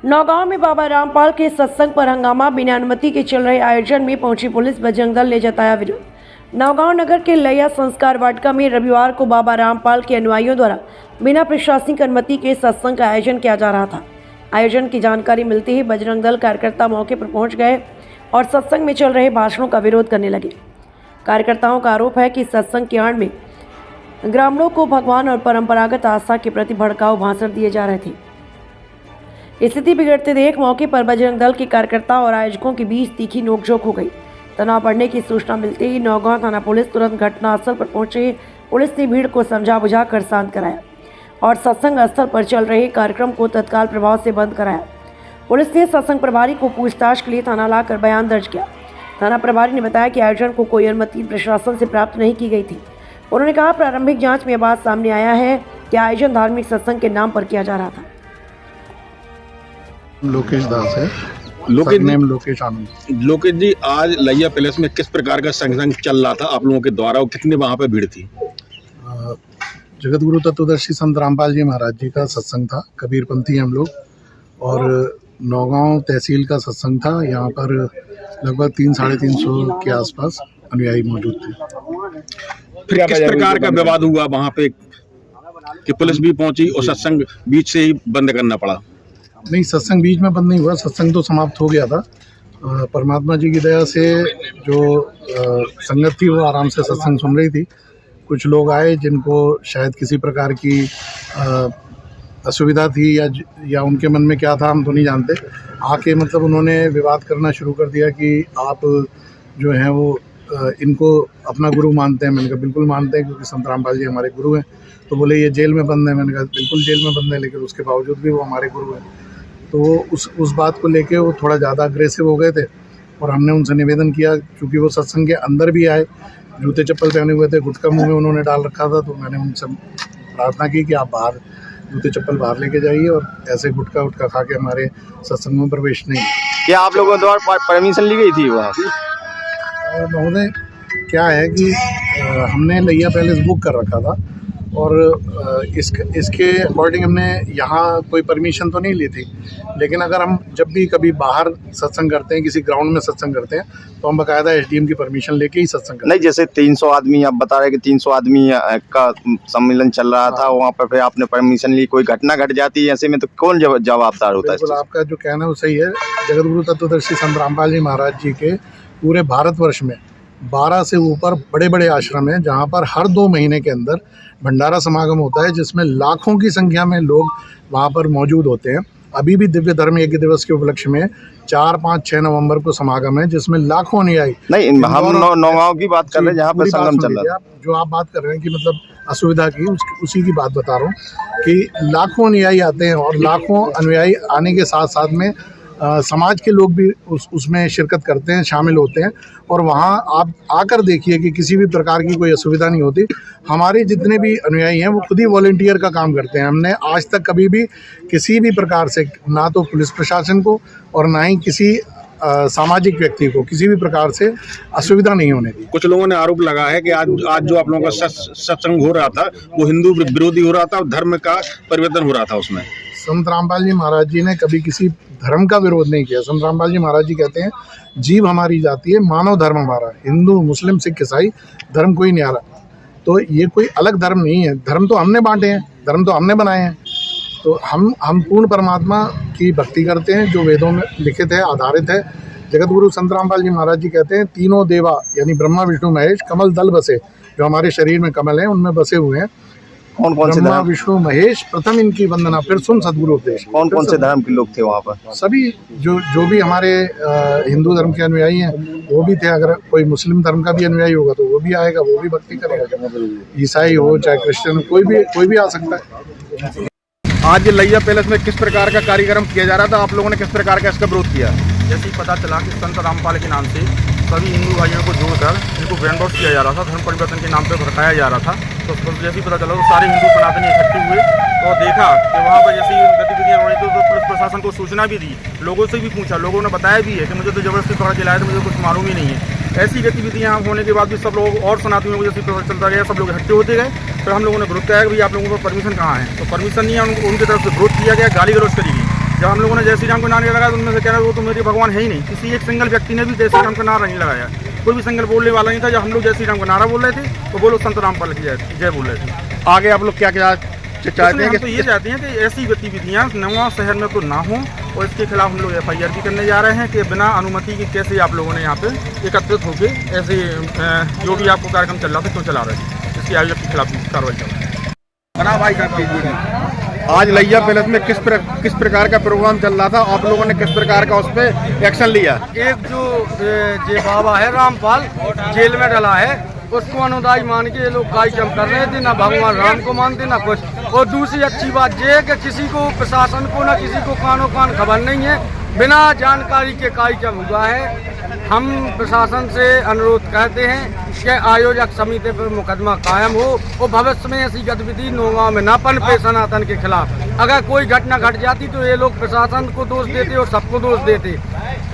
नौगांव में बाबा रामपाल के सत्संग पर हंगामा, बिना अनुमति के चल रहे आयोजन में पहुंची पुलिस, बजरंग दल ने जताया विरोध। नौगांव नगर के लैया संस्कार वाटिका में रविवार को बाबा रामपाल के अनुयायियों द्वारा बिना प्रशासनिक अनुमति के सत्संग का आयोजन किया जा रहा था। आयोजन की जानकारी मिलते ही बजरंग दल कार्यकर्ता मौके पर पहुंच गए और सत्संग में चल रहे भाषणों का विरोध करने लगे। कार्यकर्ताओं का आरोप है कि सत्संग के आड़ में ग्रामीणों को भगवान और परंपरागत आस्था के प्रति भड़काऊ भाषण दिए जा रहे थे। स्थिति बिगड़ते देख मौके पर बजरंग दल के कार्यकर्ता और आयोजकों के बीच तीखी नोकझोंक हो गई। तनाव बढ़ने की सूचना मिलते ही नौगांव थाना पुलिस तुरंत घटनास्थल पर पहुंचे। पुलिस ने भीड़ को समझा बुझाकर शांत कराया और सत्संग स्थल पर चल रहे कार्यक्रम को तत्काल प्रभाव से बंद कराया। पुलिस ने सत्संग प्रभारी को पूछताछ के लिए थाना लाकर बयान दर्ज किया। थाना प्रभारी ने बताया कि आयोजन को कोई अनुमति प्रशासन से प्राप्त नहीं की गई थी। उन्होंने कहा, प्रारंभिक जांच में यह बात सामने आया है कि आयोजन धार्मिक सत्संग के नाम पर किया जा रहा था। लोकेश दास है। लोकेश आनंद। लोकेश जी, आज लैया पैलेस में किस प्रकार का सत्संग चल रहा था आप लोगों के द्वारा और कितने वहाँ पे भीड़ थी? जगत गुरु तत्वदर्शी संत रामपाल जी महाराज जी का सत्संग था। कबीरपंथी हम लोग और नौगांव तहसील का सत्संग था। यहाँ पर लगभग 300-350 के आसपास अनुयायी मौजूद थे। फिर किस प्रकार का विवाद हुआ वहाँ पे कि पुलिस भी पहुंची और सत्संग बीच से ही बंद करना पड़ा? नहीं, सत्संग बीच में बंद नहीं हुआ, सत्संग तो समाप्त हो गया था। परमात्मा जी की दया से जो संगत थी वो आराम से सत्संग सुन रही थी। कुछ लोग आए जिनको शायद किसी प्रकार की असुविधा थी या उनके मन में क्या था हम तो नहीं जानते। आके मतलब उन्होंने विवाद करना शुरू कर दिया कि आप जो हैं वो इनको अपना गुरु मानते हैं। मैंने कहा बिल्कुल मानते हैं, क्योंकि संत रामपाल जी हमारे गुरु हैं। तो बोले ये जेल में बंद है। मैंने कहा बिल्कुल जेल में बंद है, लेकिन उसके बावजूद भी वो हमारे गुरु हैं। तो उस बात को लेके वो थोड़ा ज़्यादा अग्रेसिव हो गए थे और हमने उनसे निवेदन किया, क्योंकि वो सत्संग के अंदर भी आए, जूते चप्पल पहने हुए थे, गुटखा मुँह में उन्होंने डाल रखा था। तो मैंने उनसे प्रार्थना की कि आप बाहर जूते चप्पल बाहर लेके जाइए और ऐसे गुटखा खा के हमारे सत्संग में प्रवेश नहीं। क्या आप लोगों द्वारा परमिशन ली गई थी वहाँ? महोदय, क्या है कि हमने लैया पैलेस बुक कर रखा था और इसके अकॉर्डिंग हमने यहाँ कोई परमिशन तो नहीं ली थी। लेकिन अगर हम जब भी कभी बाहर सत्संग करते हैं, किसी ग्राउंड में सत्संग करते हैं, तो हम बाकायदा एसडीएम की परमिशन लेके ही सत्संग करते हैं। नहीं, जैसे 300 आदमी आप बता रहे कि 300 आदमी का सम्मेलन चल रहा था, वहाँ पर फिर आपने परमिशन ली, कोई घटना घट जाती है ऐसे में तो कौन जवाबदार होता है? बिल्कुल, आपका जो कहना है वो सही है। जगत गुरु तत्वदर्शी संत रामपाल जी महाराज जी के पूरे भारतवर्ष में 12 से ऊपर बड़े बड़े आश्रम हैं, जहाँ पर हर 2 महीने के अंदर भंडारा समागम होता है, जिसमें लाखों की संख्या में लोग वहाँ पर मौजूद होते हैं। अभी भी दिव्य धर्म यज्ञ दिवस के उपलक्ष्य में 4, 5, 6 नवंबर को समागम है, जिसमें लाखों अनुयायी। नहीं, हम नौगांव की बात कर रहे हैं जहाँ पर संगम चल रहा है। जो आप बात कर रहे हैं कि मतलब असुविधा की, उसी की बात बता रहा हूँ कि लाखों अनुयायी आते हैं और लाखों अनुयायी आने के साथ साथ में समाज के लोग भी उसमें शिरकत करते हैं, शामिल होते हैं। और वहाँ आप आकर देखिए कि किसी भी प्रकार की कोई असुविधा नहीं होती। हमारे जितने भी अनुयायी हैं वो खुद ही वॉलंटियर का काम करते हैं। हमने आज तक कभी भी किसी भी प्रकार से, ना तो पुलिस प्रशासन को और ना ही किसी सामाजिक व्यक्ति को किसी भी प्रकार से असुविधा नहीं होने दी। कुछ लोगों ने आरोप लगा है कि आज जो आप लोगों का सत्संग हो रहा था वो हिंदू विरोधी हो रहा था और धर्म का परिवर्तन हो रहा था उसमें। संत रामपाल जी महाराज जी ने कभी किसी धर्म का विरोध नहीं किया। संत रामपाल जी महाराज जी कहते हैं, जीव हमारी जाति है, मानव धर्म हमारा। हिंदू, मुस्लिम, सिख, ईसाई धर्म कोई नहीं आ रहा। तो ये कोई अलग धर्म नहीं है। धर्म तो हमने बांटे हैं, धर्म तो हमने बनाए हैं। तो हम पूर्ण परमात्मा की भक्ति करते हैं, जो वेदों में लिखित है, आधारित है। जगत गुरु संत रामपाल जी महाराज जी कहते हैं, तीनों देवा यानी ब्रह्मा, विष्णु, महेश कमल दल बसे। जो हमारे शरीर में कमल है उनमें बसे हुए हैं। कौन से ब्रह्मा, विष्णु, महेश, प्रथम इनकी वंदना, फिर सुन सदगुरु उपदेश। कौन से धर्म के लोग थे वहाँ पर? सभी जो भी हमारे हिंदू धर्म के अनुयायी हैं वो भी थे। अगर कोई मुस्लिम धर्म का भी अनुयायी होगा तो वो भी आएगा, वो भी भक्ति करेगा। ईसाई हो चाहे क्रिश्चियन, कोई भी आ सकता है। आज लैया पैलेस में किस प्रकार का कार्यक्रम किया जा रहा था, आप लोगों ने किस प्रकार का इसका विरोध किया? जैसे ही पता चला कि संत रामपाल के नाम से सभी हिंदू भाइयों को जोड़कर इनको ब्रेन वॉश किया जा रहा था, धर्म परिवर्तन के नाम पर भड़काया जा रहा था, तो जैसे ही पता चला तो सारे हिंदू सनातनी इकट्ठे हुए और देखा कि वहाँ पर जैसी गतिविधियाँ हो रही थी तो पुलिस प्रशासन को सूचना भी दी, लोगों से भी पूछा, लोगों ने बताया भी है कि मुझे तो ज़बरदस्ती पकड़ के लाया था, मुझे कुछ मालूम ही नहीं है। ऐसी गतिविधियाँ होने के बाद भी सब लोग और सनातनियों को जैसे पता चलता गया, सब लोग इकट्ठे होते गए। फिर हम लोगों ने विरोध किया कि भाई आप लोगों को परमिशन कहाँ है, तो परमिशन नहीं है, उनकी तरफ से विरोध किया गया, गाली गलौज करी गई। जब हम लोगों ने जय श्री राम का नारा लगाया तो उनमें से कह रहे वो तो मेरे भगवान है ही नहीं, किसी एक सिंगल व्यक्ति ने भी जय श्री राम का नारा नहीं लगाया, कोई भी सिंगल बोलने वाला नहीं था। जब हम लोग जय श्री राम का नारा बोल रहे थे तो वो लोग संत रामपाल की जय बोल रहे थे। आगे आप लोग क्या क्या चाहते हैं हम तो ये चाहते हैं कि ऐसी गतिविधियाँ नवा शहर में तो ना हो, और इसके खिलाफ हम लोग FIR भी करने जा रहे हैं कि बिना अनुमति के कैसे आप लोगों ने यहाँ पे एकत्रित होकर ऐसे जो भी आपको कार्यक्रम चल रहा था क्यों चला रहे थे, इसके आयोजक के खिलाफ कार्रवाई कर रहे हैं। बना भाई साहब, आज लैया पैलेस में किस प्रकार का प्रोग्राम चल रहा था, आप लोगों ने किस प्रकार का उस पर एक्शन लिया? एक जो बाबा है रामपाल जेल में डला है, उसको अनुदायी मान के ये लोग कार्यक्रम कर रहे थे, ना भगवान राम को मानते ना कुछ। और दूसरी अच्छी बात ये है कि किसी को प्रशासन को ना किसी को कानो कान खबर नहीं है, बिना जानकारी के कार्यक्रम हुआ है। हम प्रशासन से अनुरोध करते हैं कि आयोजक समिति पर मुकदमा कायम हो और भविष्य में ऐसी गतिविधि नौगांव में न पनपे सनातन के खिलाफ। अगर कोई घटना घट जाती तो ये लोग प्रशासन को दोष देते और सबको दोष देते।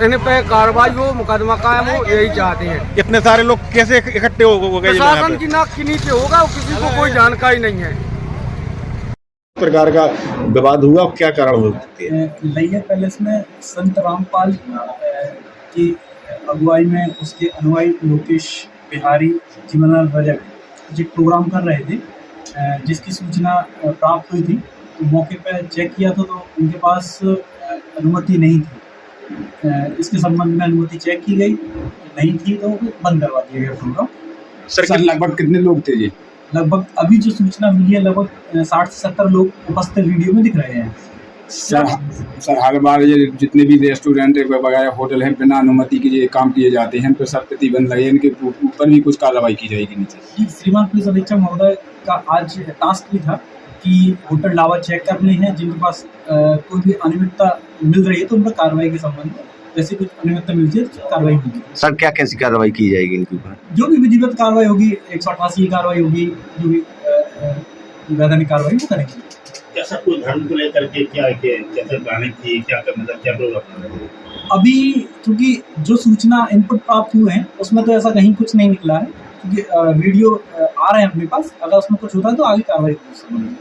इन पे कार्रवाई हो, मुकदमा कायम हो, यही चाहते हैं। इतने सारे लोग कैसे इकट्ठे हो गए? प्रशासन की नाक के नीचे होगा और किसी को कोई जानकारी नहीं है। प्रकार का विवाद हुआ, क्या कारण हुआ? लैया पैलेस में संत रामपाल की अगुवाई में उसके अनुयायी लोकेश बिहारी, जीवनलाल रजक जो प्रोग्राम कर रहे थे, जिसकी सूचना प्राप्त हुई थी तो मौके पर चेक किया था तो उनके पास अनुमति नहीं थी। इसके संबंध में अनुमति चेक की गई, नहीं थी तो बंद करवा दिया गया प्रोग्राम। सर लगभग कितने लोग थे जी? लगभग अभी जो सूचना मिली है लगभग 60 से 70 लोग उपस्थित वीडियो में दिख रहे हैं। सर हर बार ये जितने भी रेस्टोरेंट वगैरह होटल हैं बिना अनुमति के ये काम किए जाते हैं, तो सर प्रतिबंध लगे, इनके ऊपर भी कुछ कार्रवाई की जाएगी नीचे? जी, श्रीमान पुलिस अधीक्षक महोदय का आज टास्क भी था कि होटल ढाबा चेक करने हैं, जिनके पास कोई भी अनियमितता मिल रही है तो उन पर कार्रवाई के संबंध में जैसे कुछ अनियमितता मिलती है तो कार्रवाई होगी। सर क्या कैसी कार्रवाई की जाएगी इनके ऊपर? जो भी विधिवत कार्रवाई होगी, 188 की कार्रवाई होगी, जो भी वैधानिक कार्रवाई वो करेंगे। कैसा कोई धर्म को लेकर के क्या कैसे प्लानिंग थी, क्या मतलब क्या प्रोग्राम? अभी क्योंकि जो सूचना इनपुट प्राप्त हुए हैं उसमें तो ऐसा कहीं कुछ नहीं निकला है, क्योंकि वीडियो आ रहे हैं अपने पास, अगर उसमें कुछ होता है तो आगे कार्रवाई होगी।